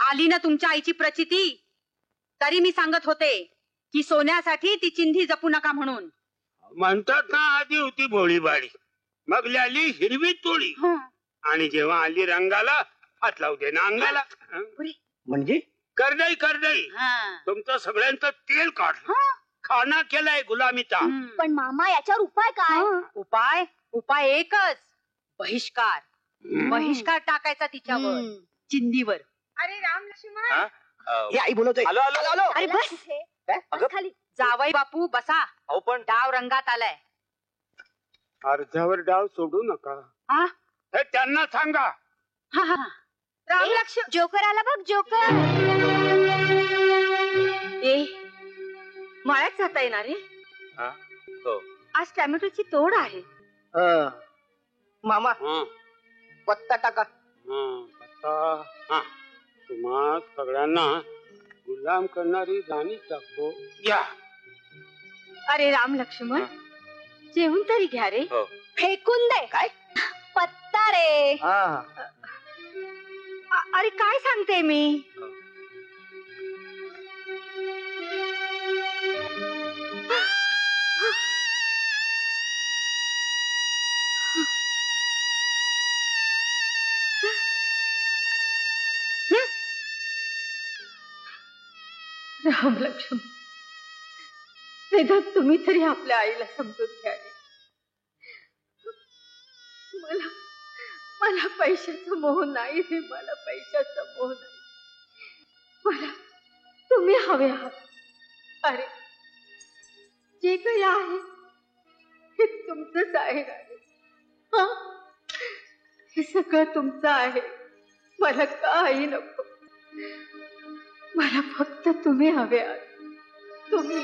आली ना तुमच्या आईची प्रचिती, तरी मी सांगत होते की सोन्यासाठी ती चिंधी जपू नका म्हणून. म्हणतात ना, आधी होती भोळी बाळी, मग आली हिरवी तोळी, आणि जेव्हा आली रंगाला हात लावू दे ना अंगाला. म्हणजे करडई करडई तुमचं सगळ्यांचं तेल काढलं, खाना केलाय गुलामीचा. पण मामा याच्यावर उपाय काय? उपाय उपाय एकच, बहिष्कार. बहिष्कार टाकायचा तिच्यावर, चिंधीवर. अरे राम लक्ष्मण, हे आई बोलवतोय. आलो आलो आलो. अरे बस खाली. जावई बापू बसा. अहो पण डाव रंगात आलाय. अर्ध्यावर डाव सोडू नका, हे त्यांना सांगा. राम लक्ष. जोकर आला बघ, जोकर. मळ्यात जाता येणार रे. हो. आज टॅमॅटोची तोड आहे. मामा पत्ता टाका. पत्ता तुम्हा सगळ्यांना गुलाम करणारी गाणी टाकतो. या. अरे राम लक्ष्मण, जेवून तरी घ्या रे. फेकून दे. काय पत्ता रे. अरे काय सांगते मी. राम लक्ष्मण, निदान तुम्ही तरी आपल्या आईला समजून घ्या. मला मला पैशाचा मोह नाही रे, मला पैशाचा मोह नाही. मला तुम्ही हवे आहात. अरे जे काही आहे हे तुमचंच आहे. हे सगळं तुमचं आहे. मला काही नको. मला फक्त तुम्ही हवे आहात. तुम्ही.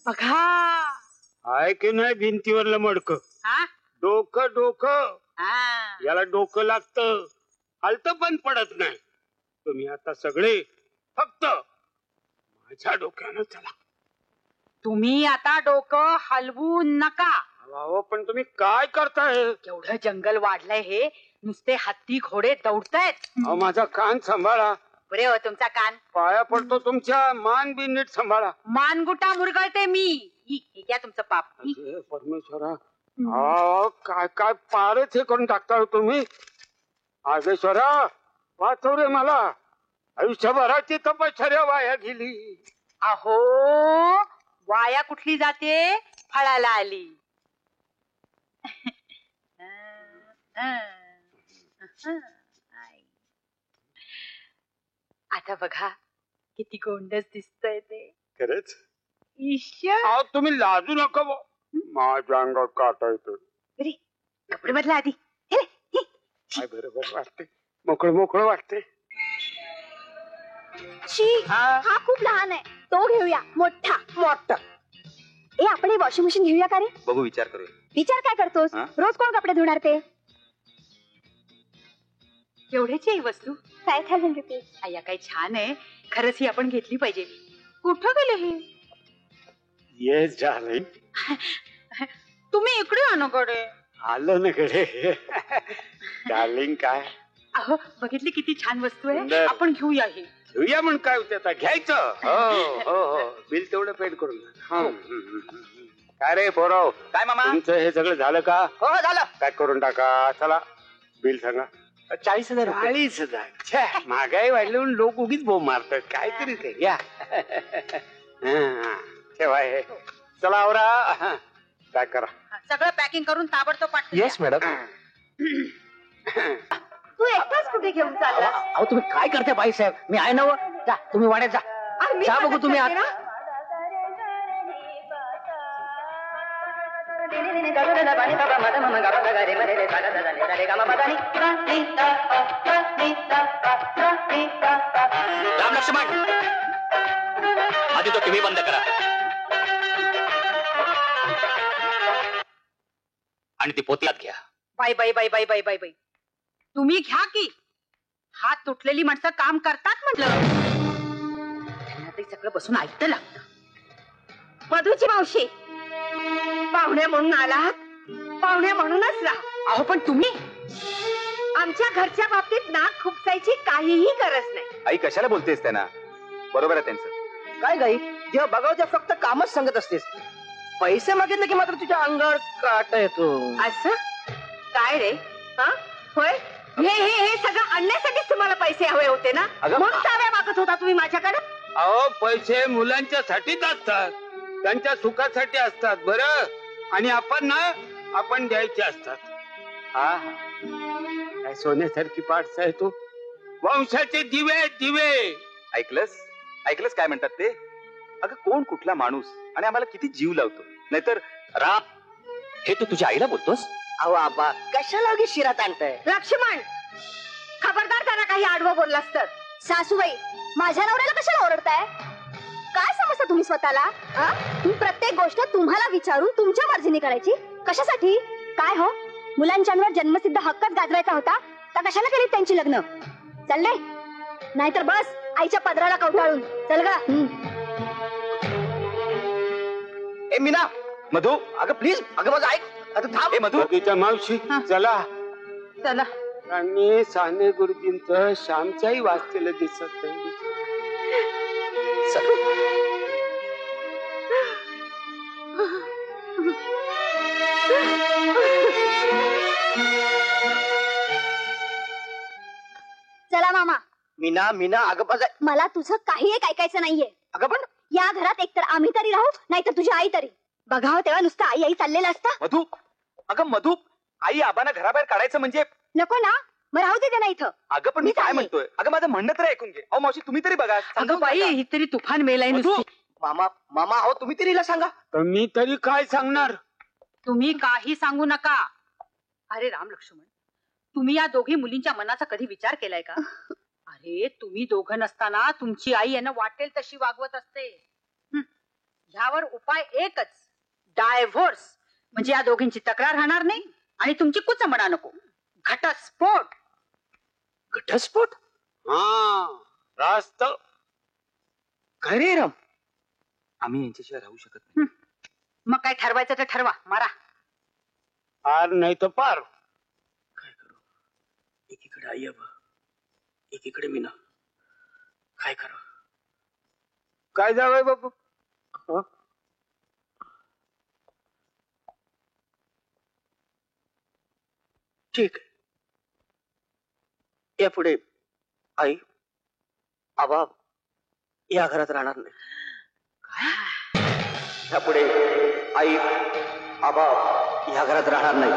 बघा आहे की नाही भिंतीवरलं मडक. डोकं डोकं याला डोकं लागतं, हलतं पण पडत नाही. तुम्ही आता सगळे फक्त माझ्या डोक्यानं चला. तुम्ही आता डोकं हलवू नका. अहो पण तुम्ही काय करताय. केवढं जंगल वाढलंय हे. नुसते हत्ती घोडे दौडतायत. अहो माझा कान सांभाळा. बरे हो तुमचा कान. पाया पडतो तुमच्या. मान बी नीट सांभाळा. मानगुटा मुरगळते मी. हे घ्या तुमचं पाप. परमेश्वरा, काय काय पारच हे करून टाकता तुम्ही. आगेश्वरा वाचव रे मला. आयुष्यभराची तपश्चर्या वाया गेली. अहो वाया कुठली जाते, फळाला आली. आता बघा किती गोंडस दिसतंय ते. खरंच ईश्वर. तुम्ही लाजू नका. माझ्या अंगात काटा येतो. अरे कपडे बदला आधी. काय बरोबर वाटते, मोकळं मोकळं वाटते. हा खूप लहान आहे, तो घेऊया. मोठा मोठा. आपण वॉशिंग मशीन घेऊया का रे? बघू, विचार करूया. विचार काय करतोस? रोज कोण कपडे धुणार ते? केवढ्याची आहे वस्तू? 5000 रुपये. आया काय छान आहे. खरंच ही आपण घेतली पाहिजे. कुठं गेले हे? Yes darling. तुम्ही इकडे आणा कडे. आलो ना कडे. डार्लिंग काय. अहो बघितली किती छान वस्तू आहे. सुंदर. आपण घेऊया हे. घेऊया म्हणून काय होते आता, घ्यायचं. हो हो बिल तेवढं पेड करून. काय रे पोराव, काय मामा? तुमचं हे सगळं झालं का? हो झालं. पॅक करून टाका. चला बिल सांगा. 40,000. 40,000. महागाई वाढली म्हणून लोक उगीच बोंब मारतात. काहीतरी ते या. ठेवा हे. चला आवरा, पॅक करा. सगळं पॅकिंग करून ताबडतोब पाठवून. Yes madam. तू एकटाच कुठे घेऊन चालला? अहो तुम्ही काय करते बाई साहेब, मी आहे ना. जा तुम्ही वाड्यात जा. जा बघू तुम्ही आत. राम लक्ष्मण, आधी तो टीव्ही बंद करा आणि ती पोती आत घ्या. बाई बाई बाई बाई बाई बाई बाई, तुम्ही घ्या की. हात तुटलेली माणसं काम करतात म्हटलं. त्यांना ते सगळं बसून ऐकतं लागतं. मधूची मावशी, पाहुणे म्हणून आलात, पाहुणे म्हणूनच राहा. अहो पण तुम्ही आमच्या घरच्या बाबतीत नाक खुपसायची काहीही गरज नाही. आई कशाला बोलतेस त्यांना? बरोबर आहे त्यांचं. काय गाई, जेव्हा बघावं तेव्हा फक्त कामच सांगत असतेस. पैसे मागितले की मात्र तुझ्या अंगावर काटा येतो. असं काय रे? हा होय, हे सगळं आणण्यासाठीच तुम्हाला पैसे हवे होते ना? मग चाव्या मागत होता तुम्ही माझ्याकडे. अहो पैसे मुलांच्यासाठीच असतात, त्यांच्या सुखासाठी असतात बरं. आणि आपण द्यायचे असतात. हा काय सोन्यासारखी पाठस आहे तो. वंशाचे दिवे दिवे. ऐकलंस काय म्हणतात ते? अगं कोण कुठला माणूस आणि आम्हाला किती जीव लावतो. नाहीतर राम, हे तू तुझ्या आईला बोलतोस? अहो आबा, कशाला उगी शिरात आणताय? लक्ष्मण, खबरदार त्याला काही आडवं बोललास तर. सासूबाई, माझ्या नवऱ्याला कशाला ओरडताय? काय समजता तुम्ही स्वतःला? प्रत्येक गोष्ट तुम्हाला विचारून तुमच्या मर्जीने करायची? कशासाठी? काय हो, मुलांच्यावर जन्मसिद्ध हक्कच गाजवायचा होता तर कशाला केली त्यांची लग्न? चालले नाहीतर बस आईच्या पदराला कवटाळून. चल गा. ए मीना, मधू, अगं प्लीज, अगं माझं ऐक. आता थांब. ए मधू, बगीच्या मावशी चला. चला. आणि साने गुरुजींचं श्यामच्याही वाचलेलं दिसत नाही. चला मामा. मीना अगं माझं. मला तुझं काही एक ऐकायचं नाहीये. अगं पण या घरात एकतर आम्ही तरी राहू, नाहीतर तुझी आई तरी. बघावं तेव्हा नुसतं आई आई चाललेलं असतं. मधू, आई आबांना घराबाहेर काढायचं म्हणजे? नको ना, मग राहू दे ना इथं. अगं पण मी काय म्हणतोय? अगं माझं म्हणणं तरी ऐकून घे. अहो मावशी, तुम्ही तरी बघा. अगं बाई, ही तरी तुफान मेलाय नुसती. मामा अहो तुम्ही तरी हिला सांगा. तर मी तरी काय सांगणार? तुम्ही काही सांगू नका. अरे राम लक्ष्मण, तुम्ही या दोघी मुलींच्या मनाचा कधी विचार केलाय का? अरे तुम्ही दोघं नसताना तुमची आई यांना वाटेल तशी वागवत असते. ह्यावर उपाय एकच, डायव्होर्स. म्हणजे या दोघींची तक्रार राहणार नाही आणि तुमची कुचंबणा नको. घटस्फोट. घटस्फोट? हा रास्त खरे राम. आम्ही यांच्याशिवाय राहू शकत नाही. मग काय ठरवायचं तर ठरवा, मारा. पार नाही तर पार. काय करू? एकीकडे आई आबा, एकीकडे मीना. काय करू? काय जावंय बाबू? ठीक आहे. यापुढे आई आबा या घरात राहणार नाही. यापुढे आई आबा या घरात राहणार नाही.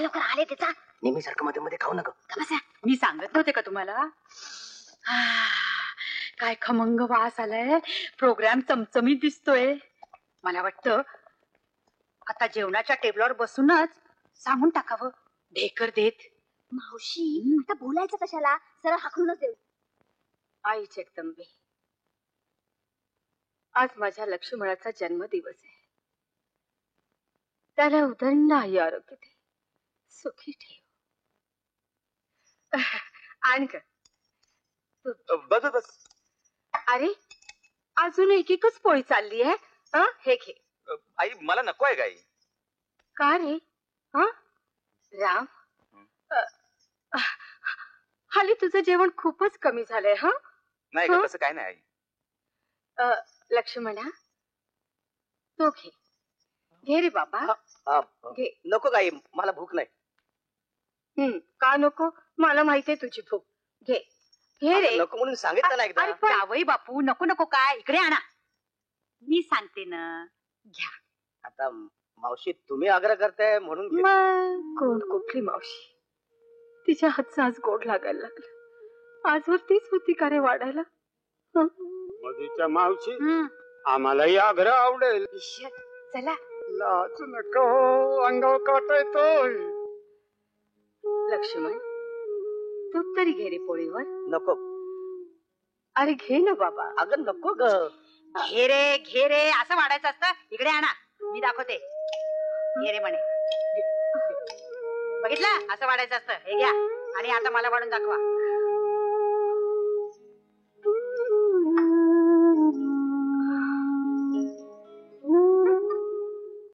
लवकर आले त्याचा. नेहमी सारखं मध्ये मध्ये खाऊ नका. मी सांगत नव्हते का तुम्हाला? काय खमंग वास आलाय. प्रोग्राम चमचमीत दिसतोय. मला वाटतं आता जेवणाच्या टेबलावर बसूनच सांगून टाकावं, ढेकर देत. मावशी, आता बोलायचं कशाला? सरळ हाकलूनच देऊ. आई जगदंबे, आज माझ्या लक्ष्मणाचा जन्मदिवस आहे. त्याला उदंड आरोग्य दे, सुखी ठेव. आण ग. बस. अरे अजून एकच पोळी चालली आहे. हे घे. आई मला नको आहे गाई. का रे? राम, हाली तुझं जेवण खूपच कमी झालंय. नाही का, तसं काय नाही आई. लक्ष्मणा, तो घे. घे रे बाबा, घे. नको गाई, मला भूक नाही. का नको? मला माहितीये तुझी भूक. घे घे रे. नको म्हणून सांगितलं ना एकदा. जावई बापू, नको नको काय, इकडे आणा. मी सांगते ना, घ्या. आता मावशी तुम्ही आग्रह करताय म्हणून घे. मग कोण कुठली मावशी? तिच्या हातचं आज गोड लागायला लागलं. आजवर तीच होती का रे वाढायला? मधूच्या मावशी, आम्हालाही आग्रह आवडेल. चला. लाज नको, अंगावर काटा येतोय. लक्ष्मण, तूप तरी घे रे पोळीवर. नको. अरे घे ना बाबा. अगं नको ग. घे रे असं वाढायचं असतं. इकडे आणा मी दाखवते. घे रे म्हणे. बघितलं असं वाढायचं असतं. हे घ्या आणि आता मला वाढून दाखवा.